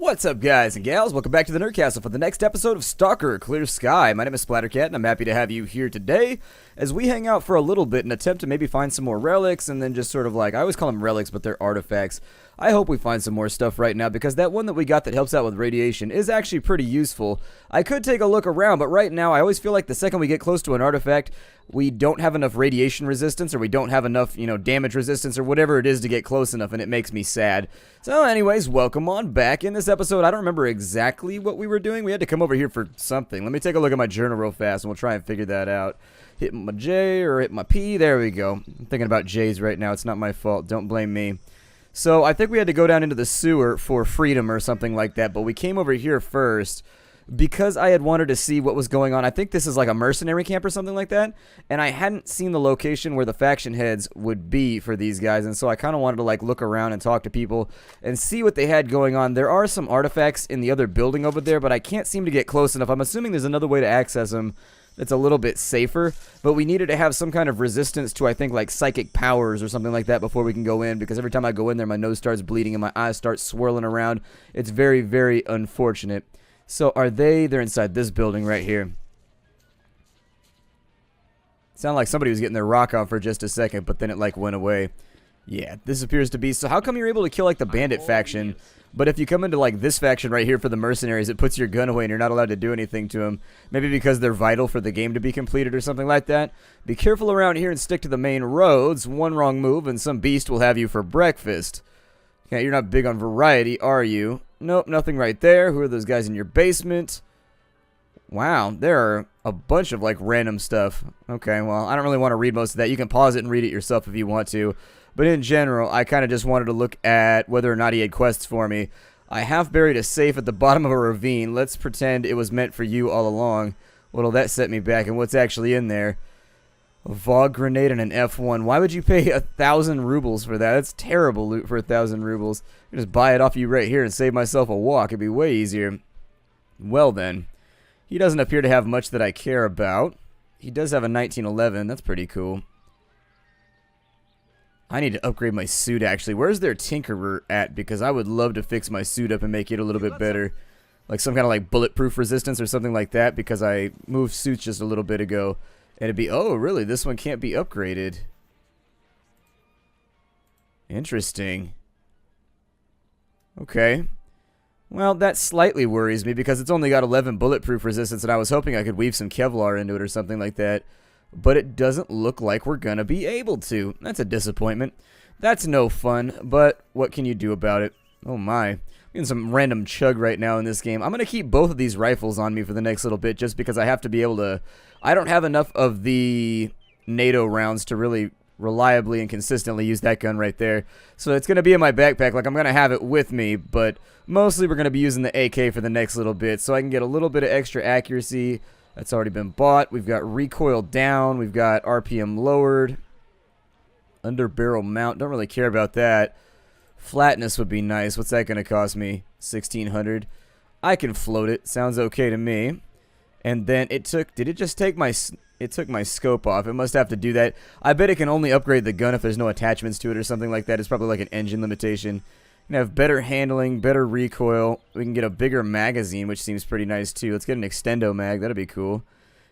What's up, guys and gals? Welcome back to the Nerdcastle for the next episode of STALKER Clear Sky. My name is Splattercat, and I'm happy to have you here today as we hang out for a little bit and attempt to maybe find some more relics, and then just sort of like, I always call them relics, but they're artifacts. I hope we find some more stuff right now, because that one that we got that helps out with radiation is actually pretty useful. I could take a look around, but right now I always feel like the second we get close to an artifact, we don't have enough radiation resistance, or we don't have enough, damage resistance, or whatever it is to get close enough, and it makes me sad. So anyways, welcome on back. In this episode, I don't remember exactly what we were doing. We had to come over here for something. Let me take a look at my journal real fast, and we'll try and figure that out. Hit my J or hit my P. There we go. I'm thinking about J's right now. It's not my fault. Don't blame me. So I think we had to go down into the sewer for freedom or something like that, but we came over here first because I had wanted to see what was going on. I think this is like a mercenary camp or something like that, and I hadn't seen the location where the faction heads would be for these guys, and so I kind of wanted to like look around and talk to people and see what they had going on. There are some artifacts in the other building over there, but I can't seem to get close enough. I'm assuming there's another way to access them that's a little bit safer, but we needed to have some kind of resistance to, I think, like psychic powers or something like that before we can go in, because every time I go in there, my nose starts bleeding and my eyes start swirling around. It's very, very unfortunate. So are they? They're inside this building right here. Sounded like somebody was getting their rock on for just a second, but then it like went away. Yeah, this appears to be. So how come you're able to kill like the bandit faction, but if you come into like this faction right here for the mercenaries, it puts your gun away and you're not allowed to do anything to them? Maybe because they're vital for the game to be completed or something like that. Be careful around here and stick to the main roads. One wrong move and some beast will have you for breakfast. Okay, you're not big on variety, are you? Nope, nothing right there. Who are those guys in your basement? Wow, there are a bunch of like random stuff. Okay, well, I don't really want to read most of that. You can pause it and read it yourself if you want to. But in general, I kind of just wanted to look at whether or not he had quests for me. I have buried a safe at the bottom of a ravine. Let's pretend it was meant for you all along. What'll that set me back, and what's actually in there? A Vogue grenade and an F1. Why would you pay 1,000 rubles for that? That's terrible loot for 1,000 rubles. I can just buy it off you right here and save myself a walk. It'd be way easier. Well then. He doesn't appear to have much that I care about. He does have a 1911. That's pretty cool. I need to upgrade my suit, actually. Where's their tinkerer at? Because I would love to fix my suit up and make it a little bit better. Like some kind of like bulletproof resistance or something like that, because I moved suits just a little bit ago. And it'd be, oh, really? This one can't be upgraded. Interesting. Okay. Well, that slightly worries me because it's only got 11 bulletproof resistance, and I was hoping I could weave some Kevlar into it or something like that. But it doesn't look like we're gonna be able to. That's a disappointment. That's no fun, but what can you do about it? Oh my. I'm getting some random chug right now in this game. I'm gonna keep both of these rifles on me for the next little bit just because I have to be able to... I don't have enough of the NATO rounds to really reliably and consistently use that gun right there. So it's gonna be in my backpack. Like, I'm gonna have it with me, but mostly we're gonna be using the AK for the next little bit so I can get a little bit of extra accuracy. That's already been bought. We've got recoil down. We've got RPM lowered. Under barrel mount. Don't really care about that. Flatness would be nice. What's that going to cost me? 1,600. I can float it. Sounds okay to me. And then it took... Did it just take my... It took my scope off. It must have to do that. I bet it can only upgrade the gun if there's no attachments to it or something like that. It's probably like an engine limitation. We can have better handling, better recoil. We can get a bigger magazine, which seems pretty nice too. Let's get an extendo mag. That'd be cool.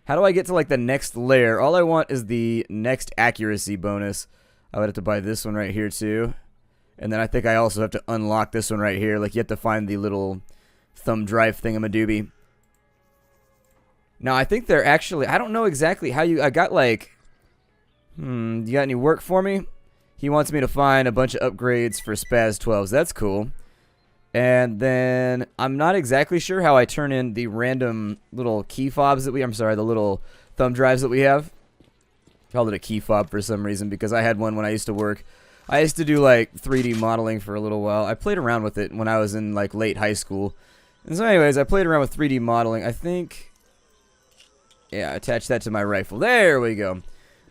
How do I get to like the next layer? All I want is the next accuracy bonus. I would have to buy this one right here too. And then I think I also have to unlock this one right here. Like, you have to find the little thumb drive thingamadoobie. Now, I think they're actually... I don't know exactly how you... I got like... you got any work for me? He wants me to find a bunch of upgrades for Spaz 12s. That's cool. And then I'm not exactly sure how I turn in the random little key fobs that we... I'm sorry, the little thumb drives that we have. I called it a key fob for some reason because I had one when I used to work. I used to do like 3D modeling for a little while. I played around with it when I was in like late high school. And so anyways, I played around with 3D modeling. I think... Yeah, attach that to my rifle. There we go.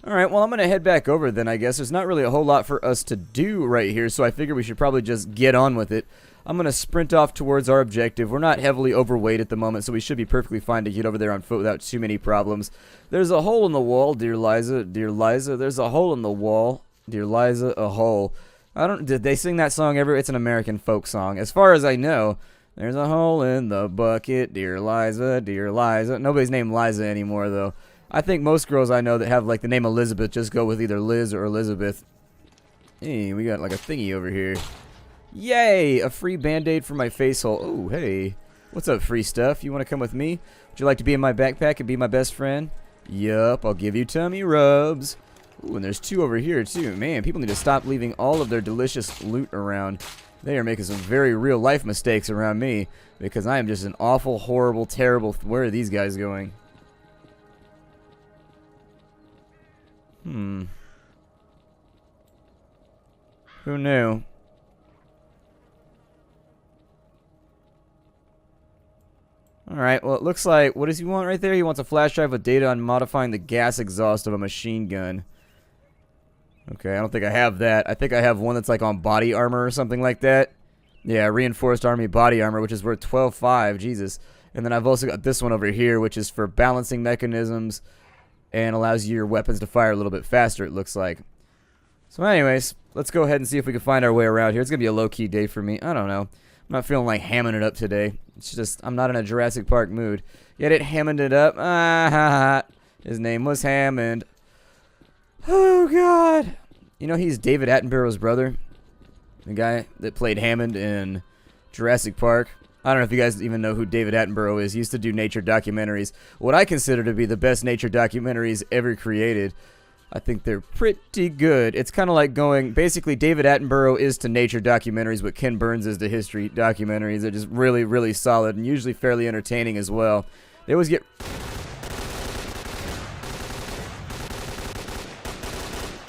Alright, well, I'm going to head back over then, I guess. There's not really a whole lot for us to do right here, so I figure we should probably just get on with it. I'm going to sprint off towards our objective. We're not heavily overweight at the moment, so we should be perfectly fine to get over there on foot without too many problems. There's a hole in the wall, dear Liza. Dear Liza, there's a hole in the wall. Dear Liza, a hole. Did they sing that song ever? It's an American folk song. As far as I know, There's a hole in the bucket, dear Liza, dear Liza. Nobody's named Liza anymore, though. I think most girls I know that have, like, the name Elizabeth just go with either Liz or Elizabeth. Hey, we got, like, a thingy over here. Yay! A free Band-Aid for my face hole. Oh, hey. What's up, free stuff? You want to come with me? Would you like to be in my backpack and be my best friend? Yup, I'll give you tummy rubs. Ooh, and there's 2 over here, too. Man, people need to stop leaving all of their delicious loot around. They are making some very real-life mistakes around me because I am just an awful, horrible, terrible... Where are these guys going? Who knew? Alright, well, it looks like... What does he want right there? He wants a flash drive with data on modifying the gas exhaust of a machine gun. Okay, I don't think I have that. I think I have one that's like on body armor or something like that. Yeah, reinforced army body armor, which is worth 12.5. Jesus. And then I've also got this one over here, which is for balancing mechanisms and allows your weapons to fire a little bit faster, it looks like. So anyways, let's go ahead and see if we can find our way around here. It's going to be a low-key day for me. I don't know. I'm not feeling like hamming it up today. It's just, I'm not in a Jurassic Park mood. Yet it Hammond it up. His name was Hammond. Oh, God. You know, he's David Attenborough's brother. The guy that played Hammond in Jurassic Park. I don't know if you guys even know who David Attenborough is. He used to do nature documentaries. What I consider to be the best nature documentaries ever created. I think they're pretty good. It's kind of like going... Basically, David Attenborough is to nature documentaries what Ken Burns is to history documentaries. They're just really, really solid and usually fairly entertaining as well. They always get...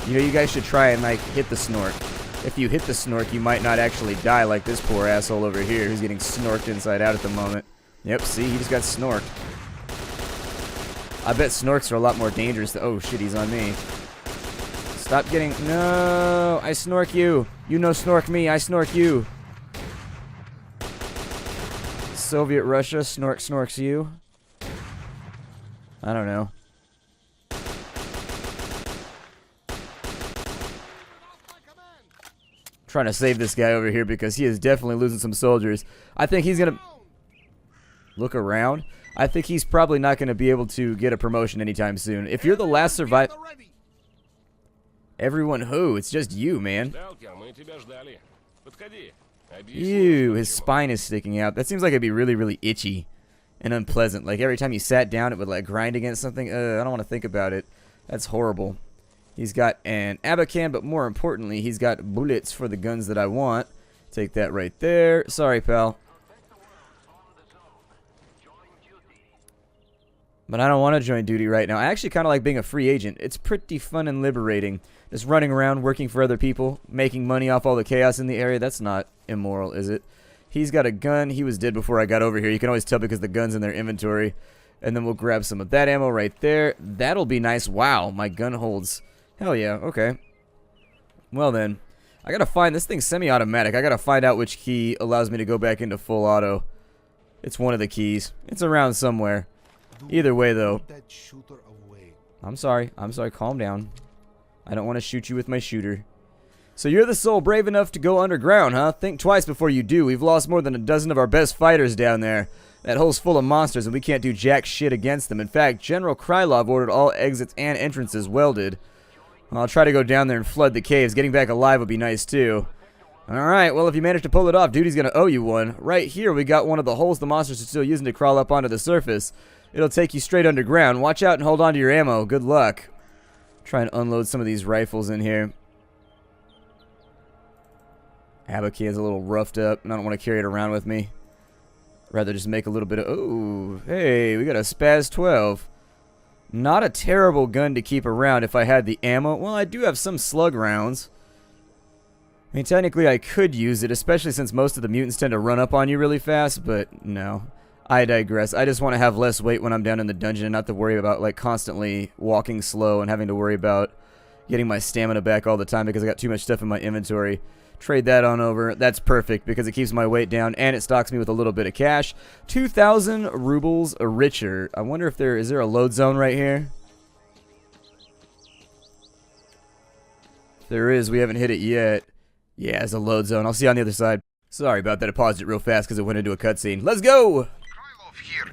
You know, you guys should try and, like, hit the snork. If you hit the snork, you might not actually die like this poor asshole over here who's getting snorked inside out at the moment. Yep, see? He just got snorked. I bet snorks are a lot more dangerous. Oh, shit, he's on me. Stop getting... No! I snork you! You no snork me, I snork you! Soviet Russia snorks you? I don't know. Trying to save this guy over here because he is definitely losing some soldiers. I think he's gonna look around. I think he's probably not going to be able to get a promotion anytime soon. If you're the last survivor, everyone who? It's just you, man. Ew, his spine is sticking out. That seems like it'd be really, really itchy and unpleasant. Like every time you sat down, it would like grind against something. I don't want to think about it. That's horrible. He's got an Abacan, but more importantly, he's got bullets for the guns that I want. Take that right there. Sorry, pal. But I don't want to join duty right now. I actually kind of like being a free agent. It's pretty fun and liberating. Just running around, working for other people, making money off all the chaos in the area. That's not immoral, is it? He's got a gun. He was dead before I got over here. You can always tell because the gun's in their inventory. And then we'll grab some of that ammo right there. That'll be nice. Wow, my gun holds... Hell yeah, okay. Well then, I gotta find... This thing's semi-automatic. I gotta find out which key allows me to go back into full auto. It's one of the keys. It's around somewhere. Either way, though. I'm sorry. I'm sorry. Calm down. I don't want to shoot you with my shooter. So you're the soul brave enough to go underground, huh? Think twice before you do. We've lost more than a dozen of our best fighters down there. That hole's full of monsters, and we can't do jack shit against them. In fact, General Krylov ordered all exits and entrances welded. I'll try to go down there and flood the caves. Getting back alive would be nice, too. Alright, well, if you manage to pull it off, duty's gonna owe you one. Right here, we got one of the holes the monsters are still using to crawl up onto the surface. It'll take you straight underground. Watch out and hold on to your ammo. Good luck. Try and unload some of these rifles in here. Abacan's a little roughed up, and I don't want to carry it around with me. Rather just make a little bit of... Oh, hey, we got a Spaz 12. Not a terrible gun to keep around if I had the ammo. Well, I do have some slug rounds. I mean, technically I could use it, especially since most of the mutants tend to run up on you really fast, but no. I digress. I just want to have less weight when I'm down in the dungeon and not to worry about, like, constantly walking slow and having to worry about getting my stamina back all the time because I got too much stuff in my inventory. Trade that on over. That's perfect because it keeps my weight down and it stocks me with a little bit of cash. 2,000 rubles richer. I wonder if is there a load zone right here? If there is, we haven't hit it yet. Yeah, it's a load zone. I'll see you on the other side. Sorry about that. I paused it real fast because it went into a cutscene. Let's go! Krylov here.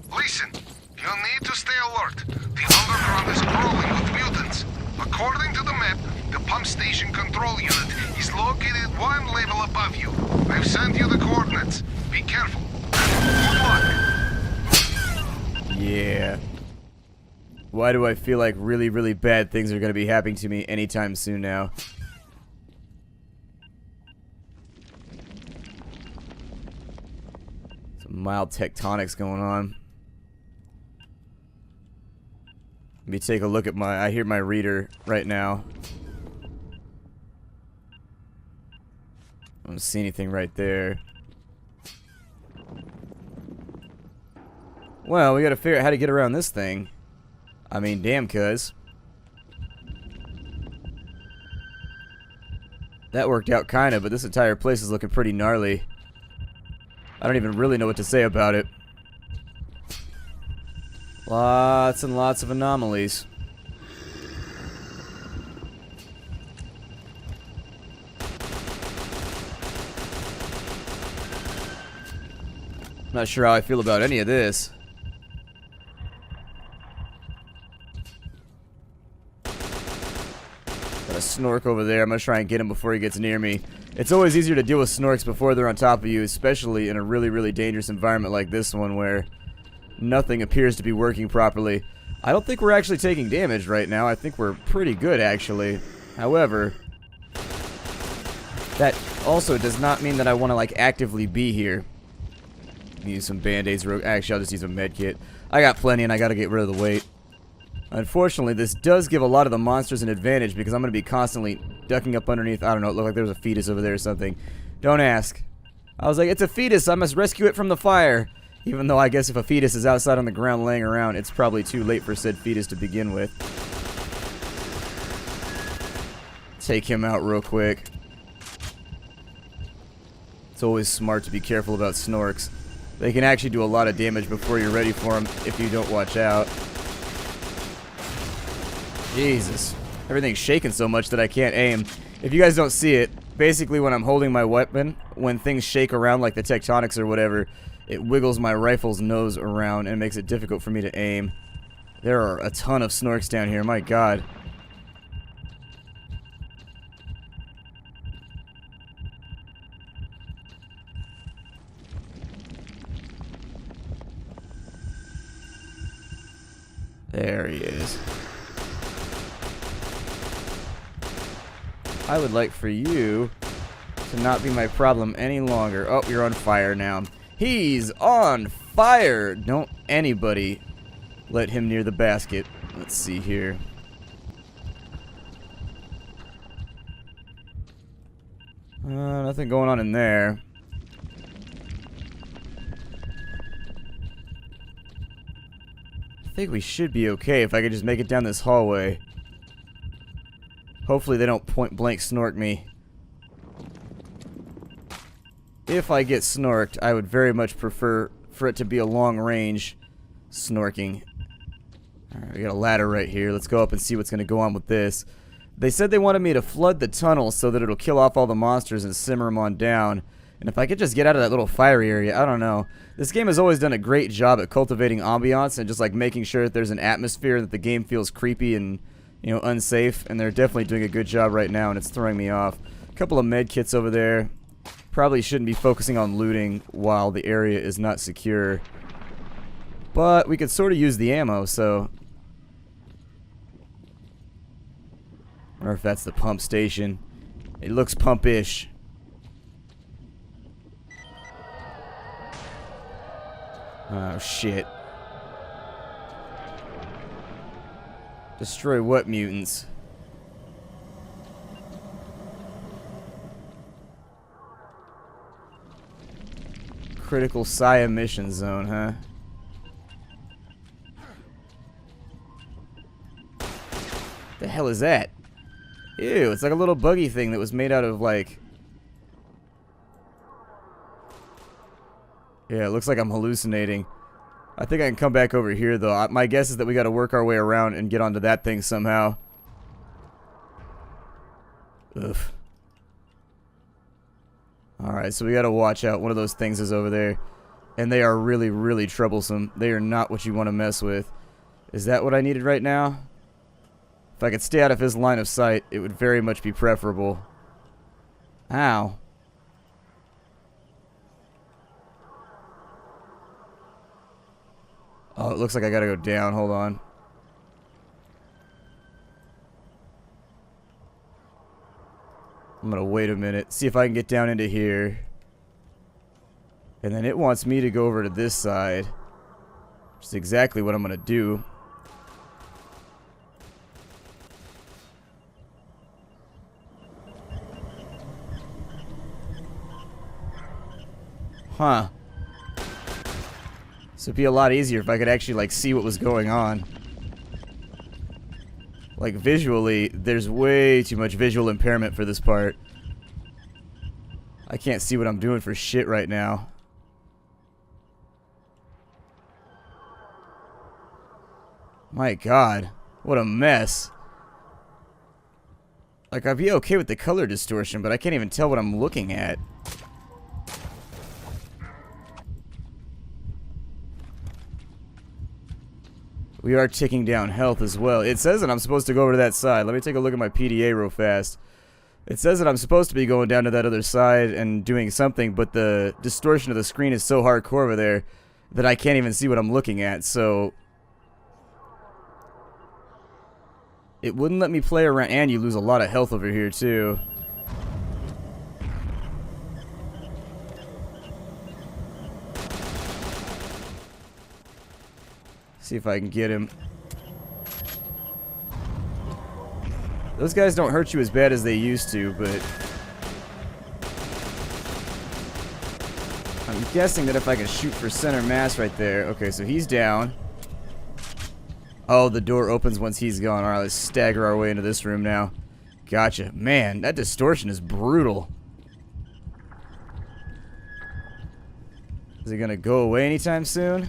Listen, you need to stay alert. The underground is crawling with mutants. According to the map, the pump station control unit is located one level above you. I've sent you the coordinates. Be careful. Good luck. Yeah. Why do I feel like really, really bad things are going to be happening to me anytime soon now? Some mild tectonics going on. Let me take a look at I hear my reader right now. I don't see anything right there. Well, we gotta figure out how to get around this thing. I mean, damn, cuz. That worked out kinda, but this entire place is looking pretty gnarly. I don't even really know what to say about it. Lots and lots of anomalies. Not sure how I feel about any of this. Got a snork over there. I'm gonna try and get him before he gets near me. It's always easier to deal with snorks before they're on top of you, especially in a really, really dangerous environment like this one where nothing appears to be working properly. I don't think we're actually taking damage right now. I think we're pretty good, actually. However, that also does not mean that I want to, like, actively be here. Use some band-aids. Actually, I'll just use a med kit. I got plenty and I gotta get rid of the weight. Unfortunately, this does give a lot of the monsters an advantage because I'm gonna be constantly ducking up underneath. I don't know, it looked like there was a fetus over there or something. Don't ask. I was like, it's a fetus, I must rescue it from the fire. Even though I guess if a fetus is outside on the ground laying around, it's probably too late for said fetus to begin with. Take him out real quick. It's always smart to be careful about snorks. They can actually do a lot of damage before you're ready for them if you don't watch out. Jesus. Everything's shaking so much that I can't aim. If you guys don't see it, basically when I'm holding my weapon, when things shake around like the tectonics or whatever, it wiggles my rifle's nose around and makes it difficult for me to aim. There are a ton of snorks down here, my god. There he is. I would like for you to not be my problem any longer. Oh, you're on fire now. He's on fire! Don't anybody let him near the basket. Let's see here. Nothing going on in there. I think we should be okay if I could just make it down this hallway. Hopefully they don't point blank snork me. If I get snorked, I would very much prefer for it to be a long range snorking. Alright, we got a ladder right here. Let's go up and see what's going to go on with this. They said they wanted me to flood the tunnel so that it'll kill off all the monsters and simmer them on down. And if I could just get out of that little fiery area, I don't know. This game has always done a great job at cultivating ambiance and just like making sure that there's an atmosphere, that the game feels creepy and, you know, unsafe. And they're definitely doing a good job right now, and it's throwing me off. A couple of med kits over there. Probably shouldn't be focusing on looting while the area is not secure. But we could sort of use the ammo, so... Or if that's the pump station. It looks pump-ish. Oh, shit. Destroy what mutants? Critical psi emission zone, huh? The hell is that? Ew, it's like a little buggy thing that was made out of, like... Yeah, it looks like I'm hallucinating. I think I can come back over here, though. My guess is that we gotta work our way around and get onto that thing somehow. Ugh. Alright, so we gotta watch out. One of those things is over there. And they are really, really troublesome. They are not what you want to mess with. Is that what I needed right now? If I could stay out of his line of sight, it would very much be preferable. Ow. Oh, it looks like I gotta go down. Hold on. I'm gonna wait a minute, see if I can get down into here. And then it wants me to go over to this side, which is exactly what I'm gonna do. Huh. So it'd be a lot easier if I could actually, like, see what was going on. Like, visually, there's way too much visual impairment for this part. I can't see what I'm doing for shit right now. My God, what a mess. Like, I'd be okay with the color distortion, but I can't even tell what I'm looking at. We are ticking down health as well. It says that I'm supposed to go over to that side. Let me take a look at my PDA real fast. It says that I'm supposed to be going down to that other side and doing something, but the distortion of the screen is so hardcore over there that I can't even see what I'm looking at, so it wouldn't let me play around, and you lose a lot of health over here too. See if I can get him. Those guys don't hurt you as bad as they used to, but I'm guessing that if I can shoot for center mass right there. Okay, so he's down. Oh, the door opens once he's gone. Alright, let's stagger our way into this room now. Gotcha. Man, that distortion is brutal. Is it gonna go away anytime soon?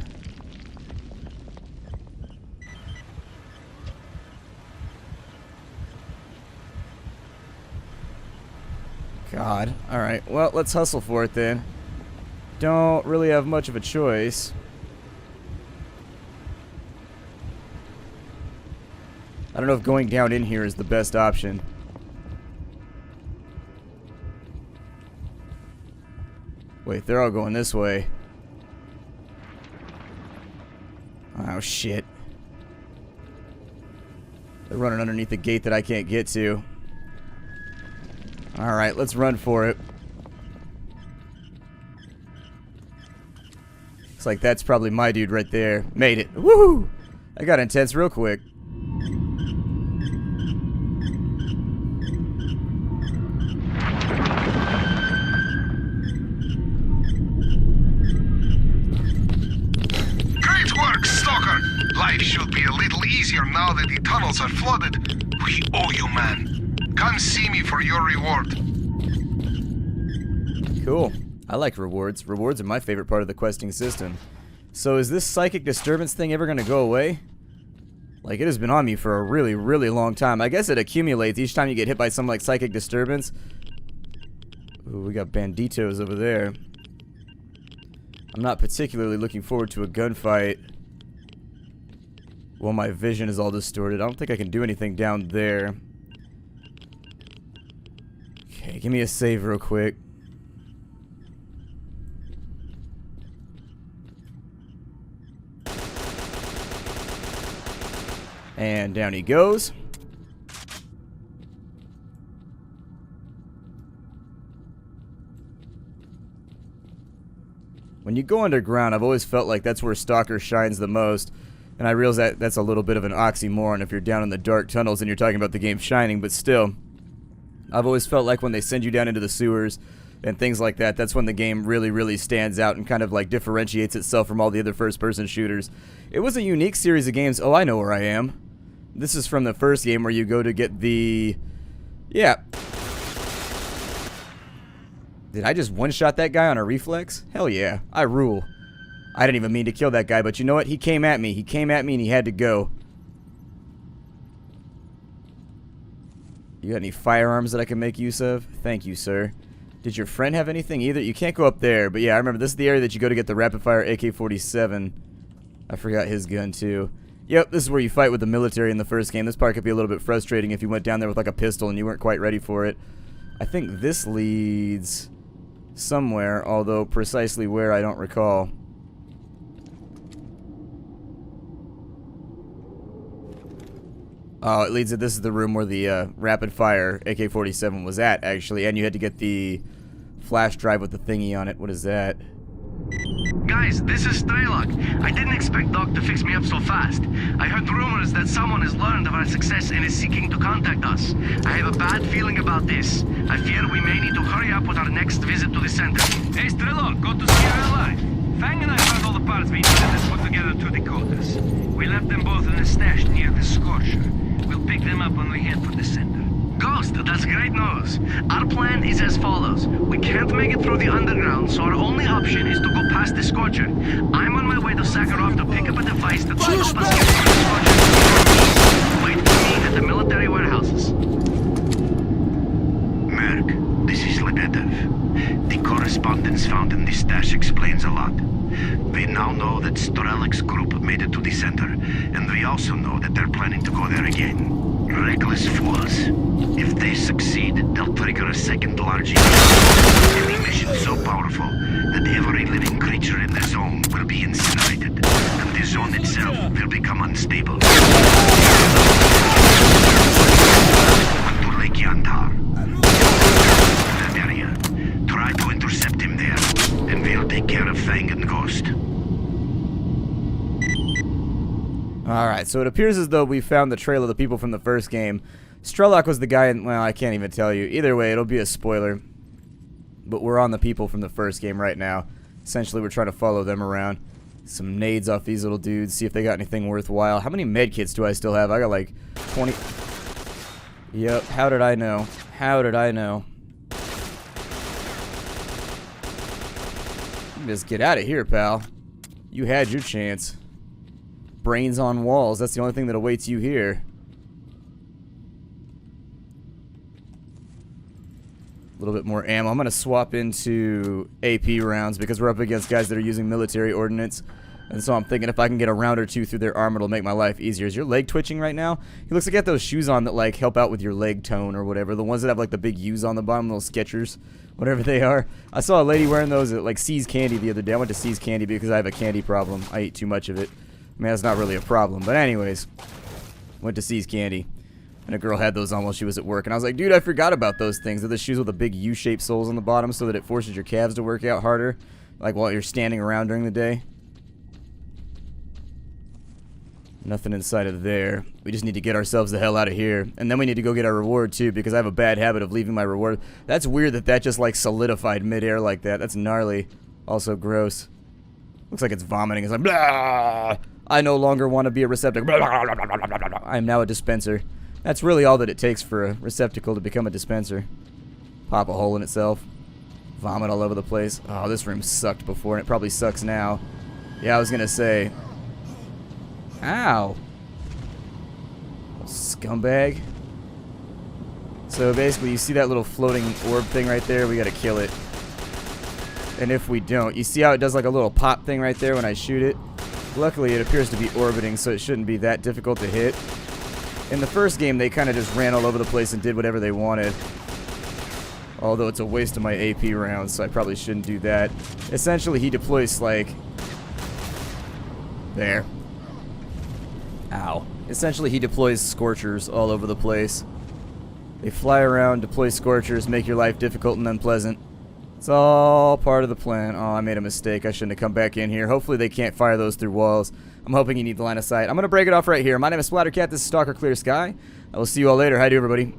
God. Alright, well, let's hustle for it then. Don't really have much of a choice. I don't know if going down in here is the best option. Wait, they're all going this way. Oh, shit. They're running underneath the gate that I can't get to. Alright, let's run for it. Looks like that's probably my dude right there. Made it. Woohoo! I got intense real quick. Great work, Stalker! Life should be a little easier now that the tunnels are flooded. We owe you, man. Come see me for your reward. Cool. I like rewards. Rewards are my favorite part of the questing system. So is this psychic disturbance thing ever going to go away? Like, it has been on me for a really, really long time. I guess it accumulates each time you get hit by some, like, psychic disturbance. Ooh, we got banditos over there. I'm not particularly looking forward to a gunfight. Well, my vision is all distorted. I don't think I can do anything down there. Okay, give me a save real quick. And down he goes. When you go underground, I've always felt like that's where Stalker shines the most. And I realize that that's a little bit of an oxymoron if you're down in the dark tunnels and you're talking about the game shining, but still, I've always felt like when they send you down into the sewers and things like that, that's when the game really, really stands out and kind of like differentiates itself from all the other first-person shooters. It was a unique series of games. Oh, I know where I am. This is from the first game where you go to get the... Yeah. Did I just one-shot that guy on a reflex? Hell yeah. I rule. I didn't even mean to kill that guy, but you know what? He came at me. He came at me and he had to go. You got any firearms that I can make use of? Thank you, sir. Did your friend have anything either? You can't go up there, but yeah, I remember this is the area that you go to get the rapid-fire AK-47. I forgot his gun, too. Yep, this is where you fight with the military in the first game. This part could be a little bit frustrating if you went down there with like a pistol and you weren't quite ready for it. I think this leads somewhere, although precisely where I don't recall. Oh, it leads to this is the room where the rapid-fire AK-47 was at, actually, and you had to get the flash drive with the thingy on it. What is that? Guys, this is Strelok. I didn't expect Doc to fix me up so fast. I heard rumors that someone has learned of our success and is seeking to contact us. I have a bad feeling about this. I fear we may need to hurry up with our next visit to the center. Hey, Strelok, good to see you alive. Fang and I found all the parts we needed and put together 2 Dakotas. We left them both in a stash near the Scorcher. We'll pick them up when we head for the center. Ghost, that's great news. Our plan is as follows. We can't make it through the underground, so our only option is to go past the Scorcher. I'm on my way to Sakharov to pick up a device that will help us get through the Scorcher. Wait for me at the military warehouses. Merc, this is Lebedev. The correspondence found in the stash explains a lot. We now know that Strelok's group made it to the center, and we also know that they're planning to go there again. Reckless fools. If they succeed, they'll trigger a second large event. A mission so powerful that every living creature in the zone will be incinerated, and the zone itself will become unstable. To Lake Yantar. That area. Try to intercept him there, and we'll take care of Fang and Ghost. Alright, so it appears as though we found the trail of the people from the first game. Strelok was the guy in, well, I can't even tell you. Either way, it'll be a spoiler. But we're on the people from the first game right now. Essentially, we're trying to follow them around. Some nades off these little dudes, see if they got anything worthwhile. How many medkits do I still have? I got like 20. Yep, how did I know? How did I know? Just get out of here, pal. You had your chance. Brains on walls, that's the only thing that awaits you here. A little bit more ammo. I'm going to swap into AP rounds because we're up against guys that are using military ordnance. And so I'm thinking if I can get a round or two through their armor, it'll make my life easier. Is your leg twitching right now? He looks like you got those shoes on that like help out with your leg tone or whatever. The ones that have like the big U's on the bottom, little Skechers, whatever they are. I saw a lady wearing those at like C's Candy the other day. I went to C's Candy because I have a candy problem. I eat too much of it. I mean, that's not really a problem. But anyways, went to C's Candy. And a girl had those on while she was at work. And I was like, dude, I forgot about those things. They're the shoes with the big U-shaped soles on the bottom so that it forces your calves to work out harder. Like while you're standing around during the day. Nothing inside of there. We just need to get ourselves the hell out of here. And then we need to go get our reward too, because I have a bad habit of leaving my reward. That's weird that that just like solidified midair like that. That's gnarly. Also gross. Looks like it's vomiting. It's like, blah! I no longer want to be a receptacle. Blah, blah, blah, blah, blah, blah, blah. I am now a dispenser. That's really all that it takes for a receptacle to become a dispenser. Pop a hole in itself. Vomit all over the place. Oh, this room sucked before, and it probably sucks now. Yeah, I was going to say. Ow. Scumbag. So basically, you see that little floating orb thing right there? We got to kill it. And if we don't, you see how it does like a little pop thing right there when I shoot it? Luckily, it appears to be orbiting, so it shouldn't be that difficult to hit. In the first game, they kind of just ran all over the place and did whatever they wanted. Although it's a waste of my AP rounds, so I probably shouldn't do that. Essentially, he deploys like... There. Ow. Essentially, he deploys Scorchers all over the place. They fly around, deploy Scorchers, make your life difficult and unpleasant. It's all part of the plan. Oh, I made a mistake. I shouldn't have come back in here. Hopefully they can't fire those through walls. I'm hoping you need the line of sight. I'm going to break it off right here. My name is Splattercat. This is Stalker Clear Sky. I will see you all later. Hi to everybody.